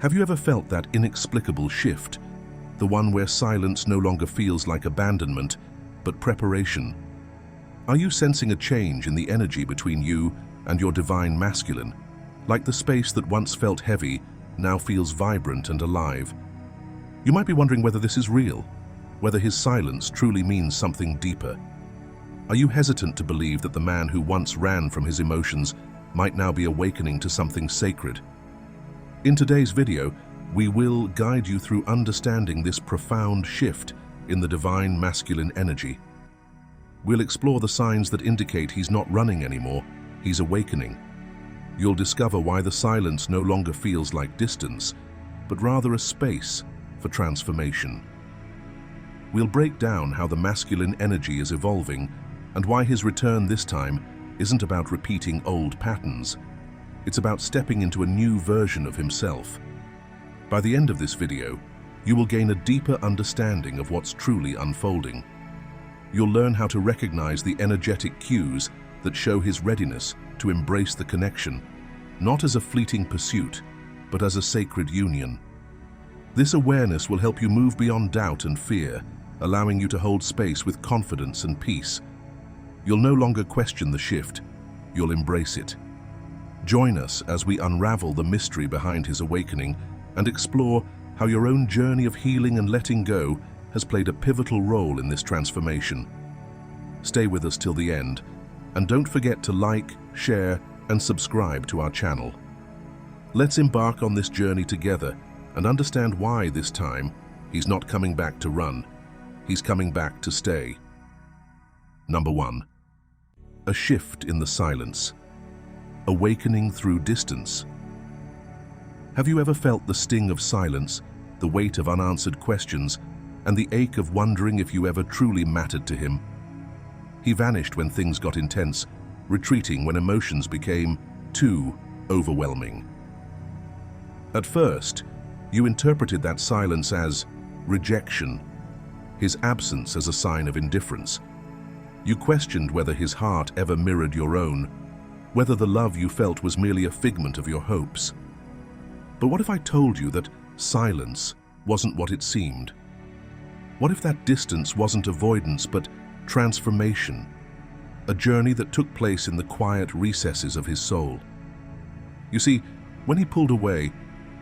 Have you ever felt that inexplicable shift, the one where silence no longer feels like abandonment, but preparation? Are you sensing a change in the energy between you and your divine masculine, like the space that once felt heavy now feels vibrant and alive? You might be wondering whether this is real, whether his silence truly means something deeper. Are you hesitant to believe that the man who once ran from his emotions might now be awakening to something sacred? In today's video, we will guide you through understanding this profound shift in the divine masculine energy. We'll explore the signs that indicate he's not running anymore, he's awakening. You'll discover why the silence no longer feels like distance, but rather a space for transformation. We'll break down how the masculine energy is evolving and why his return this time isn't about repeating old patterns. It's about stepping into a new version of himself. By the end of this video, you will gain a deeper understanding of what's truly unfolding. You'll learn how to recognize the energetic cues that show his readiness to embrace the connection, not as a fleeting pursuit, but as a sacred union. This awareness will help you move beyond doubt and fear, allowing you to hold space with confidence and peace. You'll no longer question the shift, you'll embrace it. Join us as we unravel the mystery behind his awakening and explore how your own journey of healing and letting go has played a pivotal role in this transformation. Stay with us till the end, and don't forget to like, share, and subscribe to our channel. Let's embark on this journey together and understand why this time he's not coming back to run, he's coming back to stay. Number 1. A shift in the silence. Awakening through distance. Have you ever felt the sting of silence, the weight of unanswered questions, and the ache of wondering if you ever truly mattered to him? He vanished when things got intense, retreating when emotions became too overwhelming. At first, you interpreted that silence as rejection, his absence as a sign of indifference. You questioned whether his heart ever mirrored your own, whether the love you felt was merely a figment of your hopes. But what if I told you that silence wasn't what it seemed? What if that distance wasn't avoidance but transformation, a journey that took place in the quiet recesses of his soul? You see, when he pulled away,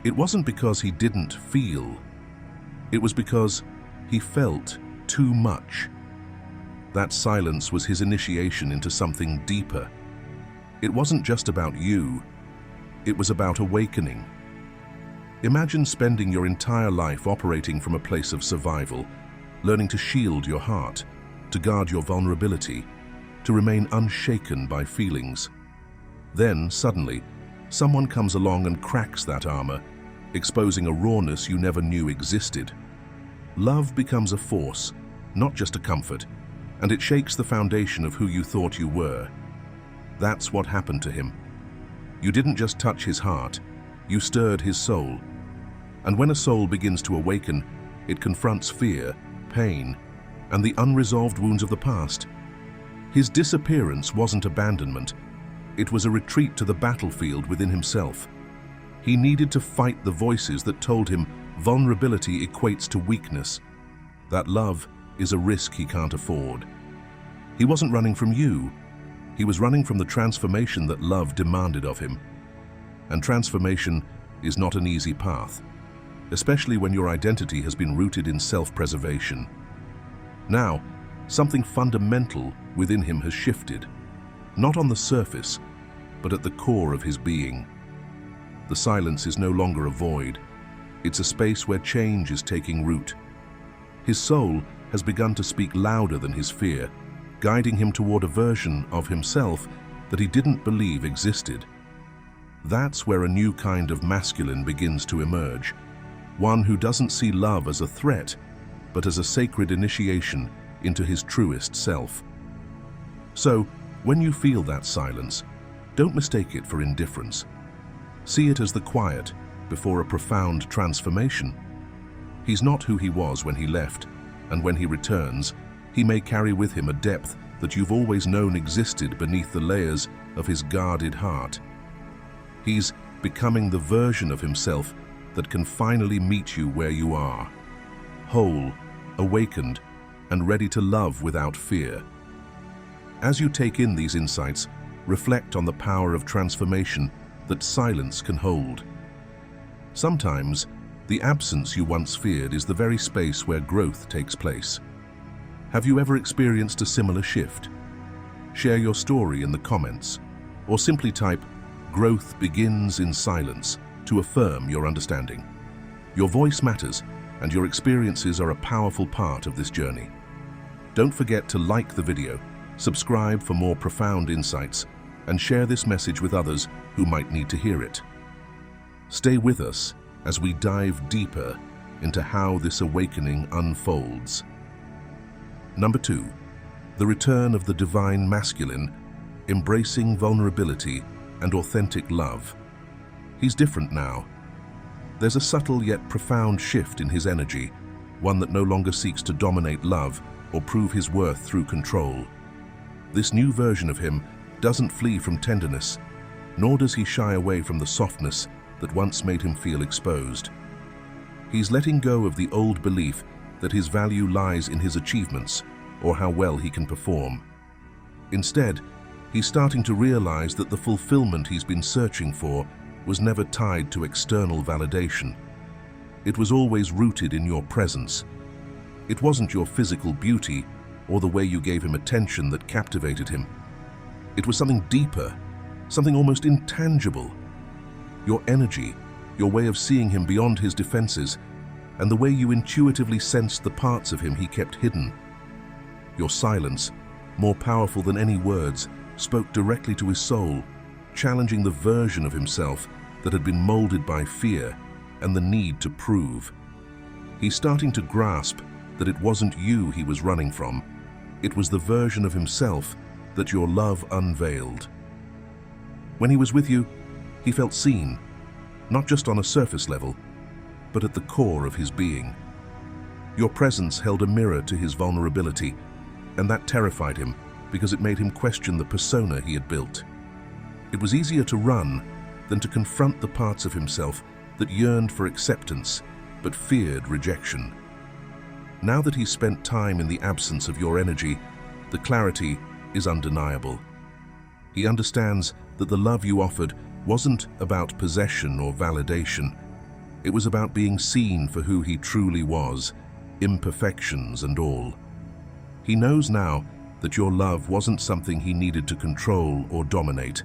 it wasn't because he didn't feel. It was because he felt too much. That silence was his initiation into something deeper. It wasn't just about you, it was about awakening. Imagine spending your entire life operating from a place of survival, learning to shield your heart, to guard your vulnerability, to remain unshaken by feelings. Then, suddenly, someone comes along and cracks that armor, exposing a rawness you never knew existed. Love becomes a force, not just a comfort, and it shakes the foundation of who you thought you were. That's what happened to him. You didn't just touch his heart, you stirred his soul. And when a soul begins to awaken, it confronts fear, pain, and the unresolved wounds of the past. His disappearance wasn't abandonment, it was a retreat to the battlefield within himself. He needed to fight the voices that told him vulnerability equates to weakness, that love is a risk he can't afford. He wasn't running from you, he was running from the transformation that love demanded of him. And transformation is not an easy path, especially when your identity has been rooted in self-preservation. Now, something fundamental within him has shifted, not on the surface, but at the core of his being. The silence is no longer a void, it's a space where change is taking root. His soul has begun to speak louder than his fear, guiding him toward a version of himself that he didn't believe existed. That's where a new kind of masculine begins to emerge, one who doesn't see love as a threat, but as a sacred initiation into his truest self. So, when you feel that silence, don't mistake it for indifference. See it as the quiet before a profound transformation. He's not who he was when he left, and when he returns, he may carry with him a depth that you've always known existed beneath the layers of his guarded heart. He's becoming the version of himself that can finally meet you where you are, whole, awakened, and ready to love without fear. As you take in these insights, reflect on the power of transformation that silence can hold. Sometimes, the absence you once feared is the very space where growth takes place. Have you ever experienced a similar shift? Share your story in the comments, or simply type, "Growth begins in silence," to affirm your understanding. Your voice matters, and your experiences are a powerful part of this journey. Don't forget to like the video, subscribe for more profound insights, and share this message with others who might need to hear it. Stay with us as we dive deeper into how this awakening unfolds. Number 2, the return of the divine masculine, embracing vulnerability and authentic love. He's different now. There's a subtle yet profound shift in his energy, one that no longer seeks to dominate love or prove his worth through control. This new version of him doesn't flee from tenderness, nor does he shy away from the softness that once made him feel exposed. He's letting go of the old belief that his value lies in his achievements or how well he can perform. Instead, he's starting to realize that the fulfillment he's been searching for was never tied to external validation. It was always rooted in your presence. It wasn't your physical beauty or the way you gave him attention that captivated him. It was something deeper, something almost intangible. Your energy, your way of seeing him beyond his defenses, and the way you intuitively sensed the parts of him he kept hidden. Your silence, more powerful than any words, spoke directly to his soul, challenging the version of himself that had been molded by fear and the need to prove. He's starting to grasp that it wasn't you he was running from. It was the version of himself that your love unveiled. When he was with you, he felt seen, not just on a surface level, but at the core of his being. Your presence held a mirror to his vulnerability, and that terrified him because it made him question the persona he had built. It was easier to run than to confront the parts of himself that yearned for acceptance but feared rejection. Now that he's spent time in the absence of your energy, the clarity is undeniable. He understands that the love you offered wasn't about possession or validation. It was about being seen for who he truly was, imperfections and all. He knows now that your love wasn't something he needed to control or dominate.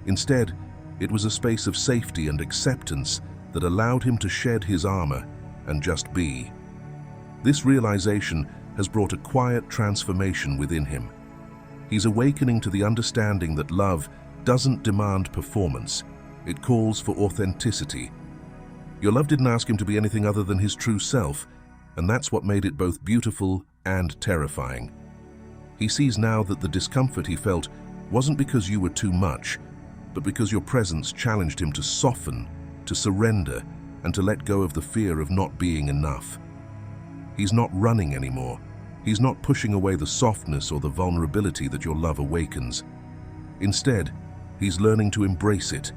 Instead, it was a space of safety and acceptance that allowed him to shed his armor and just be. This realization has brought a quiet transformation within him. He's awakening to the understanding that love doesn't demand performance. It calls for authenticity. Your love didn't ask him to be anything other than his true self, and that's what made it both beautiful and terrifying. He sees now that the discomfort he felt wasn't because you were too much, but because your presence challenged him to soften, to surrender, and to let go of the fear of not being enough. He's not running anymore. He's not pushing away the softness or the vulnerability that your love awakens. Instead, he's learning to embrace it,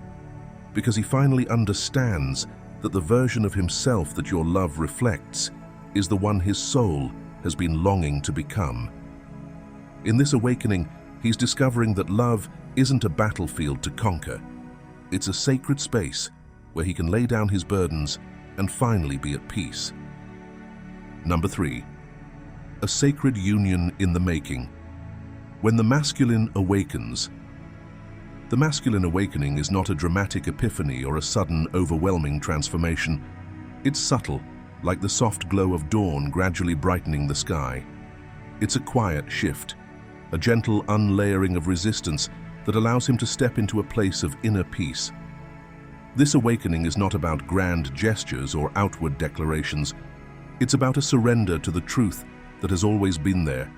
because he finally understands that the version of himself that your love reflects is the one his soul has been longing to become. In this awakening, he's discovering that love isn't a battlefield to conquer. It's a sacred space where he can lay down his burdens and finally be at peace. Number 3, a sacred union in the making. When the masculine awakens. The masculine awakening is not a dramatic epiphany or a sudden, overwhelming transformation. It's subtle, like the soft glow of dawn gradually brightening the sky. It's a quiet shift, a gentle unlayering of resistance that allows him to step into a place of inner peace. This awakening is not about grand gestures or outward declarations. It's about a surrender to the truth that has always been there,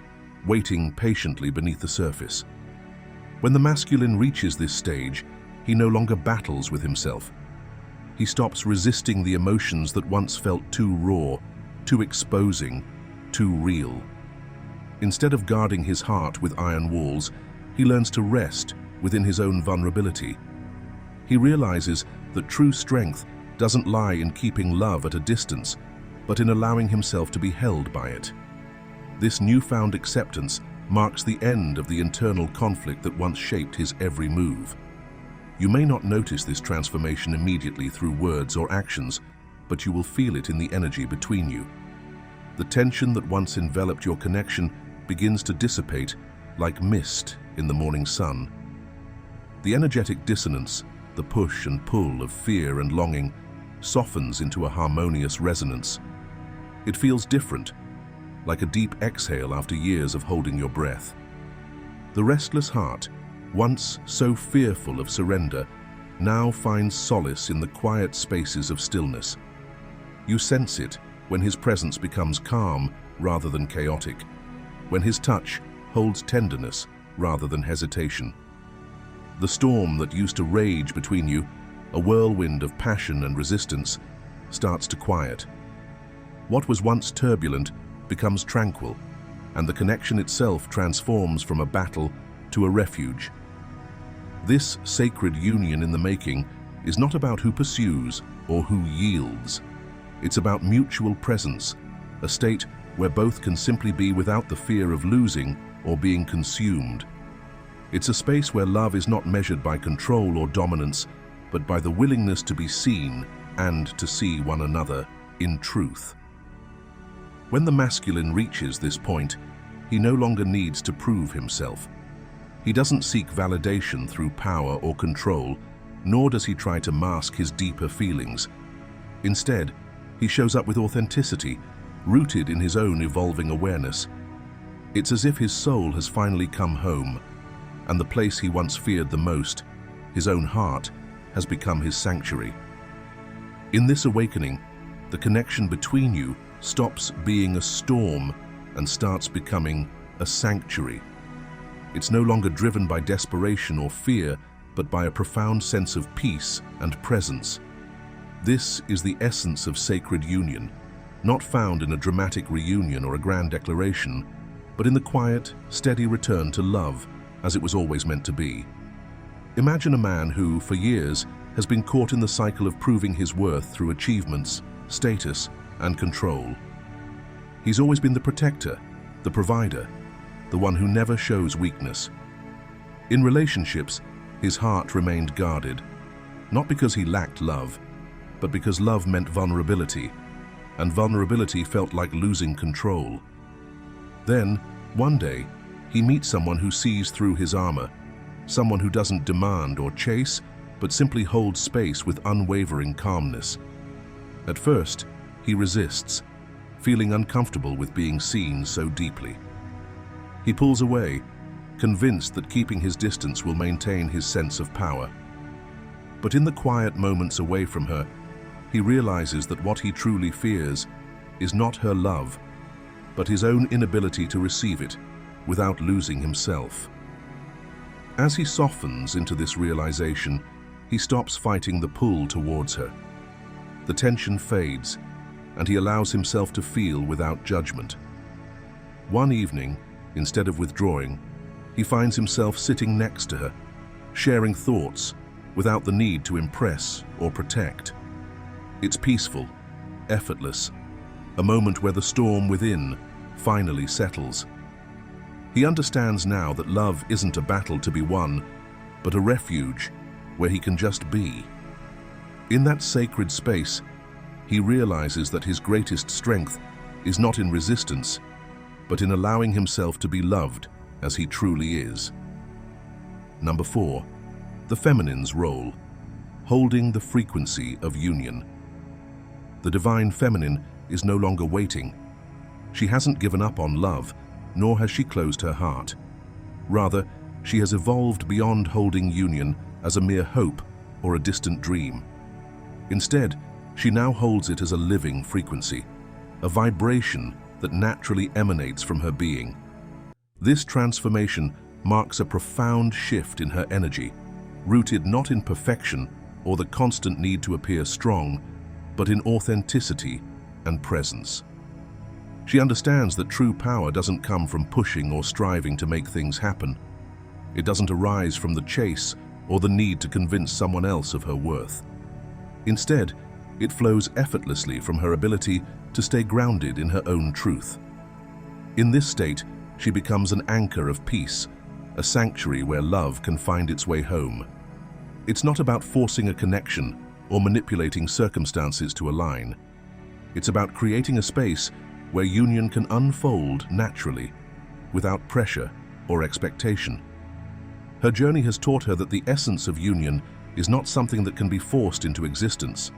waiting patiently beneath the surface. When the masculine reaches this stage, he no longer battles with himself. He stops resisting the emotions that once felt too raw, too exposing, too real. Instead of guarding his heart with iron walls, he learns to rest within his own vulnerability. He realizes that true strength doesn't lie in keeping love at a distance, but in allowing himself to be held by it. This newfound acceptance marks the end of the internal conflict that once shaped his every move. You may not notice this transformation immediately through words or actions, but you will feel it in the energy between you. The tension that once enveloped your connection begins to dissipate like mist in the morning sun. The energetic dissonance, the push and pull of fear and longing, softens into a harmonious resonance. It feels different, like a deep exhale after years of holding your breath. The restless heart, once so fearful of surrender, now finds solace in the quiet spaces of stillness. You sense it when his presence becomes calm rather than chaotic, when his touch holds tenderness rather than hesitation. The storm that used to rage between you, a whirlwind of passion and resistance, starts to quiet. What was once turbulent becomes tranquil, and the connection itself transforms from a battle to a refuge. This sacred union in the making is not about who pursues or who yields. It's about mutual presence, a state where both can simply be without the fear of losing or being consumed. It's a space where love is not measured by control or dominance, but by the willingness to be seen and to see one another in truth. When the masculine reaches this point, he no longer needs to prove himself. He doesn't seek validation through power or control, nor does he try to mask his deeper feelings. Instead, he shows up with authenticity, rooted in his own evolving awareness. It's as if his soul has finally come home, and the place he once feared the most, his own heart, has become his sanctuary. In this awakening, the connection between you stops being a storm and starts becoming a sanctuary. It's no longer driven by desperation or fear, but by a profound sense of peace and presence. This is the essence of sacred union, not found in a dramatic reunion or a grand declaration, but in the quiet, steady return to love as it was always meant to be. Imagine a man who, for years, has been caught in the cycle of proving his worth through achievements, status, and control. He's always been the protector, the provider, the one who never shows weakness. In relationships, his heart remained guarded, not because he lacked love, but because love meant vulnerability, and vulnerability felt like losing control. Then, one day, he meets someone who sees through his armor, someone who doesn't demand or chase, but simply holds space with unwavering calmness. At first, he resists, feeling uncomfortable with being seen so deeply. He pulls away, convinced that keeping his distance will maintain his sense of power. But in the quiet moments away from her, he realizes that what he truly fears is not her love, but his own inability to receive it without losing himself. As he softens into this realization, he stops fighting the pull towards her. The tension fades, and he allows himself to feel without judgment. One evening, instead of withdrawing, he finds himself sitting next to her, sharing thoughts without the need to impress or protect. It's peaceful, effortless, a moment where the storm within finally settles. He understands now that love isn't a battle to be won, but a refuge where he can just be. In that sacred space, he realizes that his greatest strength is not in resistance, but in allowing himself to be loved as he truly is. Number 4, the feminine's role, holding the frequency of union. The divine feminine is no longer waiting. She hasn't given up on love, nor has she closed her heart. Rather, she has evolved beyond holding union as a mere hope or a distant dream. Instead, she now holds it as a living frequency, a vibration that naturally emanates from her being. This transformation marks a profound shift in her energy, rooted not in perfection or the constant need to appear strong, but in authenticity and presence. She understands that true power doesn't come from pushing or striving to make things happen. It doesn't arise from the chase or the need to convince someone else of her worth. Instead, It flows effortlessly from her ability to stay grounded in her own truth. In this state, she becomes an anchor of peace, a sanctuary where love can find its way home. It's not about forcing a connection or manipulating circumstances to align. It's about creating a space where union can unfold naturally, without pressure or expectation. Her journey has taught her that the essence of union is not something that can be forced into existence.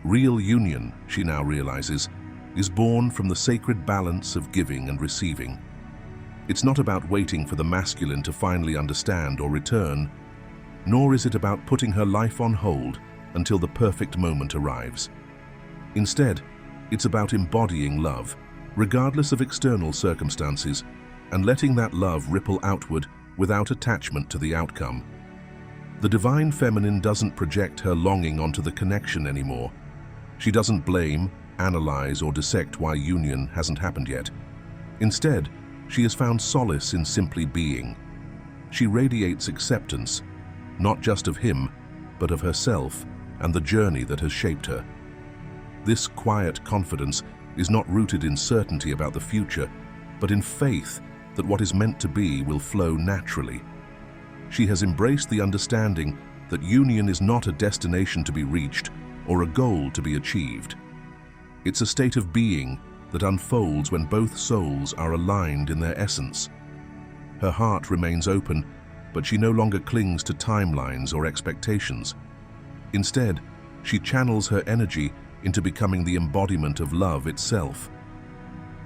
Real union, she now realizes, is born from the sacred balance of giving and receiving. It's not about waiting for the masculine to finally understand or return, nor is it about putting her life on hold until the perfect moment arrives. Instead, it's about embodying love, regardless of external circumstances, and letting that love ripple outward without attachment to the outcome. The divine feminine doesn't project her longing onto the connection anymore. She doesn't blame, analyze, or dissect why union hasn't happened yet. Instead, she has found solace in simply being. She radiates acceptance, not just of him, but of herself and the journey that has shaped her. This quiet confidence is not rooted in certainty about the future, but in faith that what is meant to be will flow naturally. She has embraced the understanding that union is not a destination to be reached or a goal to be achieved. It's a state of being that unfolds when both souls are aligned in their essence. Her heart remains open, but she no longer clings to timelines or expectations. Instead, she channels her energy into becoming the embodiment of love itself.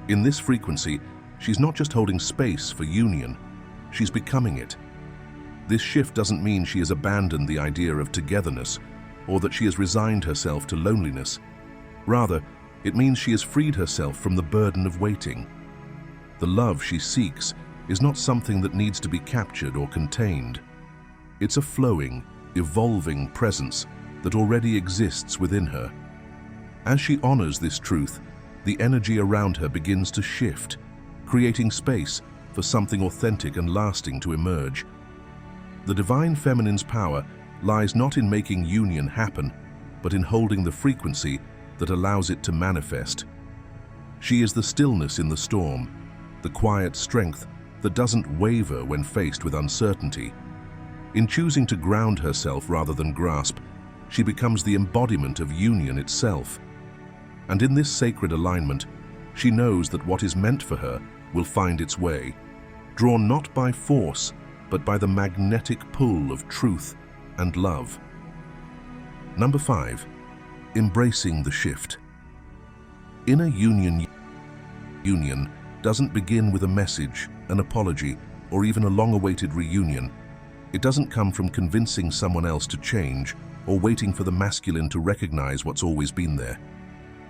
In this frequency, she's not just holding space for union, she's becoming it. This shift doesn't mean she has abandoned the idea of togetherness or that she has resigned herself to loneliness. Rather, it means she has freed herself from the burden of waiting. The love she seeks is not something that needs to be captured or contained. It's a flowing, evolving presence that already exists within her. As she honors this truth, the energy around her begins to shift, creating space for something authentic and lasting to emerge. The divine feminine's power lies not in making union happen, but in holding the frequency that allows it to manifest. She is the stillness in the storm, the quiet strength that doesn't waver when faced with uncertainty. In choosing to ground herself rather than grasp, she becomes the embodiment of union itself. And in this sacred alignment, she knows that what is meant for her will find its way, drawn not by force, but by the magnetic pull of truth and love. Number 5. Embracing the shift. Inner union doesn't begin with a message, an apology, or even a long-awaited reunion. It doesn't come from convincing someone else to change or waiting for the masculine to recognize what's always been there.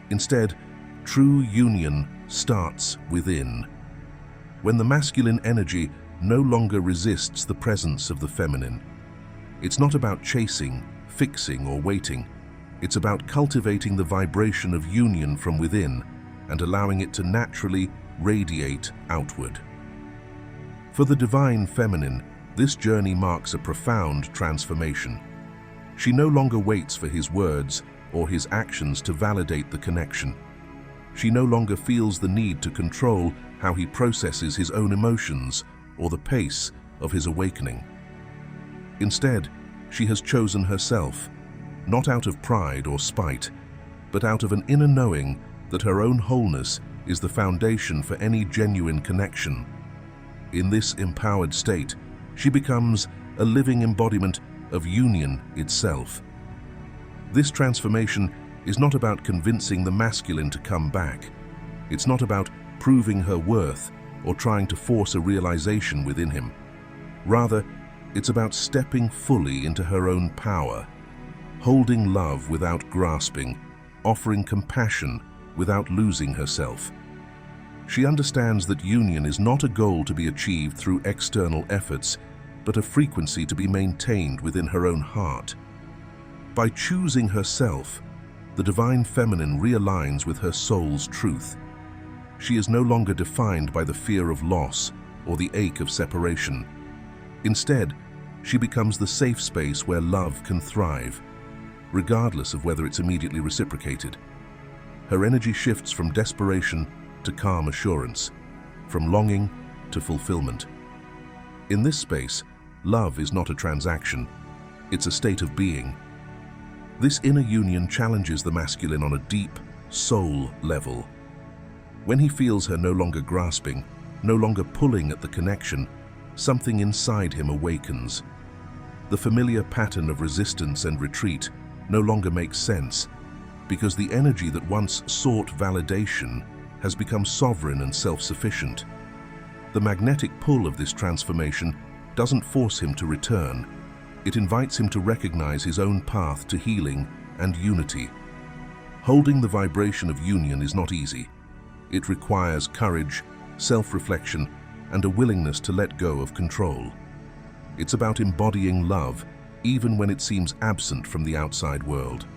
Instead, true union starts within. When the masculine energy no longer resists the presence of the feminine. It's not about chasing, fixing, or waiting. It's about cultivating the vibration of union from within and allowing it to naturally radiate outward. For the divine feminine, this journey marks a profound transformation. She no longer waits for his words or his actions to validate the connection. She no longer feels the need to control how he processes his own emotions or the pace of his awakening. Instead, she has chosen herself, not out of pride or spite, but out of an inner knowing that her own wholeness is the foundation for any genuine connection. In this empowered state, she becomes a living embodiment of union itself. This transformation is not about convincing the masculine to come back. It's not about proving her worth or trying to force a realization within him. Rather, it's about stepping fully into her own power, holding love without grasping, offering compassion without losing herself. She understands that union is not a goal to be achieved through external efforts, but a frequency to be maintained within her own heart. By choosing herself, the divine feminine realigns with her soul's truth. She is no longer defined by the fear of loss or the ache of separation. Instead, she becomes the safe space where love can thrive. regardless of whether it's immediately reciprocated. Her energy shifts from desperation to calm assurance, from longing to fulfillment. In this space, love is not a transaction, it's a state of being. This inner union challenges the masculine on a deep, soul level. When he feels her no longer grasping, no longer pulling at the connection, something inside him awakens. The familiar pattern of resistance and retreat no longer makes sense, because the energy that once sought validation has become sovereign and self-sufficient. The magnetic pull of this transformation doesn't force him to return. It invites him to recognize his own path to healing and unity. Holding the vibration of union is not easy. It requires courage, self-reflection, and a willingness to let go of control. It's about embodying love, even when it seems absent from the outside world.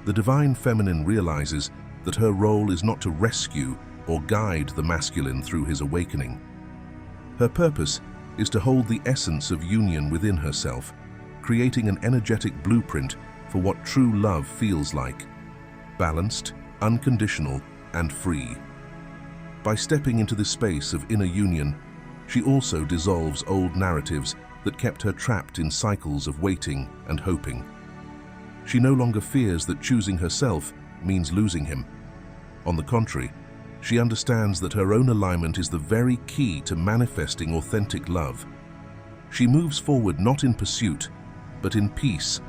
The divine feminine realizes that her role is not to rescue or guide the masculine through his awakening. Her purpose is to hold the essence of union within herself, creating an energetic blueprint for what true love feels like: balanced, unconditional, and free. By stepping into this space of inner union, she also dissolves old narratives that kept her trapped in cycles of waiting and hoping. She no longer fears that choosing herself means losing him. On the contrary, she understands that her own alignment is the very key to manifesting authentic love. She moves forward not in pursuit, but in peace,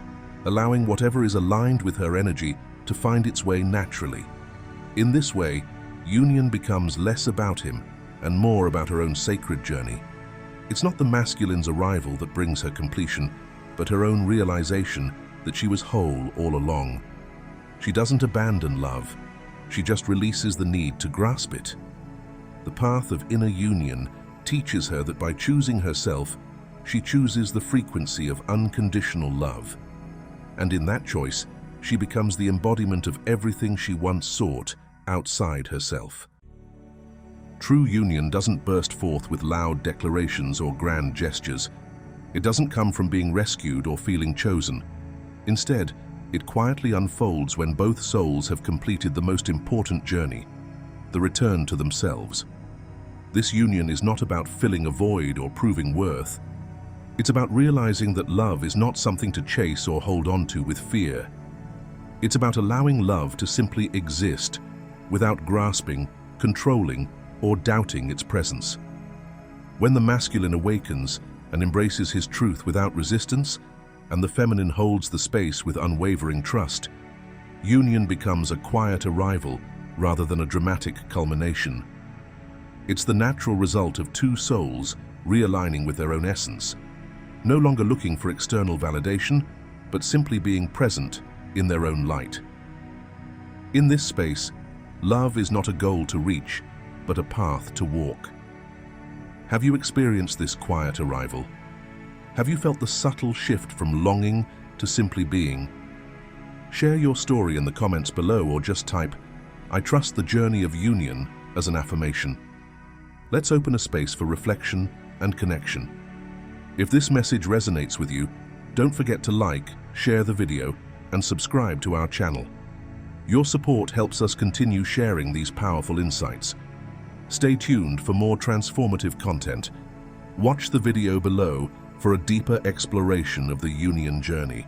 allowing whatever is aligned with her energy to find its way naturally. In this way, union becomes less about him and more about her own sacred journey. It's not the masculine's arrival that brings her completion, but her own realization that she was whole all along. She doesn't abandon love, she just releases the need to grasp it. The path of inner union teaches her that by choosing herself, she chooses the frequency of unconditional love. And in that choice, she becomes the embodiment of everything she once sought outside herself. True union doesn't burst forth with loud declarations or grand gestures. It doesn't come from being rescued or feeling chosen. Instead, it quietly unfolds when both souls have completed the most important journey, the return to themselves. This union is not about filling a void or proving worth. It's about realizing that love is not something to chase or hold on to with fear. It's about allowing love to simply exist without grasping, controlling, or doubting its presence. When the masculine awakens and embraces his truth without resistance, and the feminine holds the space with unwavering trust, union becomes a quiet arrival rather than a dramatic culmination. It's the natural result of two souls realigning with their own essence, no longer looking for external validation, but simply being present in their own light. In this space, love is not a goal to reach, but a path to walk. Have you experienced this quiet arrival? Have you felt the subtle shift from longing to simply being? Share your story in the comments below, or just type, "I trust the journey of union," as an affirmation. Let's open a space for reflection and connection. If this message resonates with you, don't forget to like, share the video, and subscribe to our channel. Your support helps us continue sharing these powerful insights. Stay tuned for more transformative content. Watch the video below for a deeper exploration of the union journey.